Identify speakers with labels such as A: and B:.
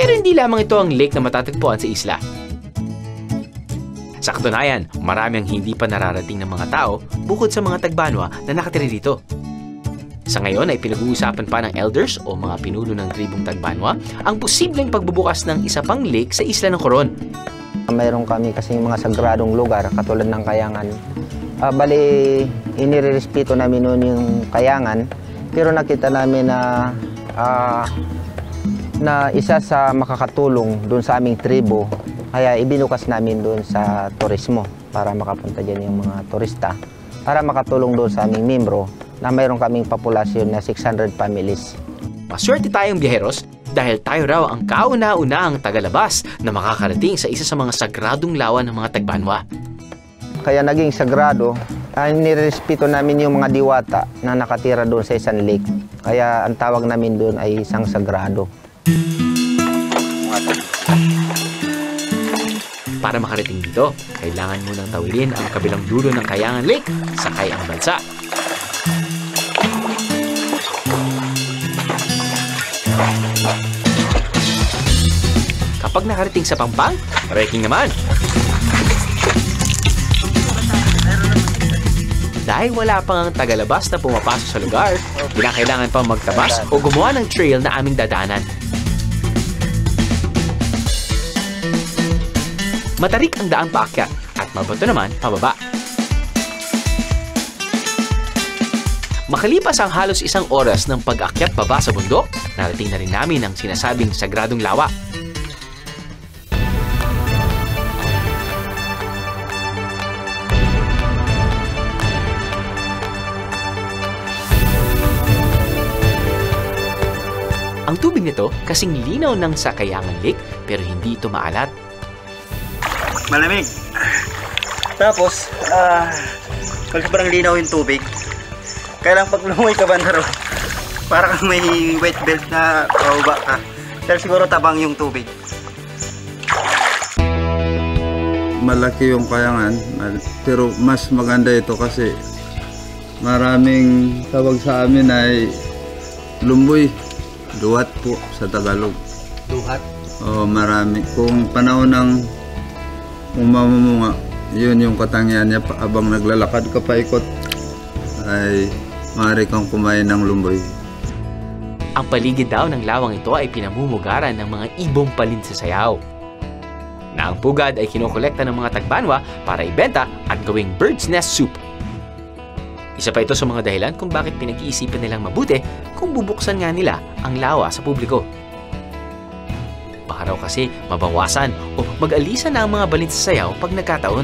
A: Pero hindi lamang ito ang lake na matatagpuan sa isla. Sa katunayan, marami ang hindi pa nararating ng mga tao bukod sa mga Tagbanwa na nakatira dito. Sa ngayon ay pinag-uusapan pa ng elders o mga pinuno ng tribong Tagbanwa ang posibleng pagbubukas ng isa pang lake sa isla ng Coron.
B: Mayroon kami kasing mga sagradong lugar katulad ng Kayangan. Bali, inirerespeto namin noon yung Kayangan, pero nakita namin na isa sa makakatulong doon sa aming tribo. Kaya ibinukas namin doon sa turismo para makapunta dyan yung mga turista. Para makatulong doon sa aming membro na mayroon kaming populasyon na 600 families.
A: Maswerte tayong biyeheros dahil tayo raw ang kauna-unahang tagalabas na makakarating sa isa sa mga sagradong lawa ng mga Tagbanwa.
B: Kaya naging sagrado, nirespeto namin yung mga diwata na nakatira doon sa isang lake. Kaya ang tawag namin doon ay isang sagrado.
A: Para makarating dito, kailangan munang tawidin ang kabilang dulo ng Kayangan Lake, sakay ang balsa. Kapag nakarating sa Pampang, trekking naman. Dahil wala pang ang tagalabas na pumapasok sa lugar, kinakailangan pang magtabas o gumawa ng trail na aming dadaanan. Matarik ang daang paakyat at mabato naman pababa. Makalipas ang halos isang oras ng pag-akyat baba sa bundok, narating na rin namin ang sinasabing sagradong lawa. Ang tubig nito kasing linaw ng sa Kayangan Lake pero hindi ito maalat.
C: Malamig. Tapos, sobrang linaw yung tubig. Kaya lang pag lumoy ka banda ron, para kang may wet belt na pauba ka. Pero siguro tabang yung tubig.
D: Malaki yung Kayangan, pero mas maganda ito kasi maraming tawag sa amin ay lumboy. Duhat po sa Tagalog.
C: Duhat?
D: Oo, marami. Kung panahon ng umamumunga, yun yung katangian niya. Abang naglalakad ka paikot, ay maaari kang kumain ng lumboy.
A: Ang paligid daw ng lawang ito ay pinamumugaran ng mga ibong palinsasayaw. Na ang pugad ay kinokolekta ng mga Tagbanwa para ibenta at gawing bird's nest soup. Isa pa ito sa mga dahilan kung bakit pinag-iisipan nilang mabuti kung bubuksan nga nila ang lawa sa publiko. Baka raw kasi mabawasan o mag-alisan na ang mga balinsasayaw pag nagkataon.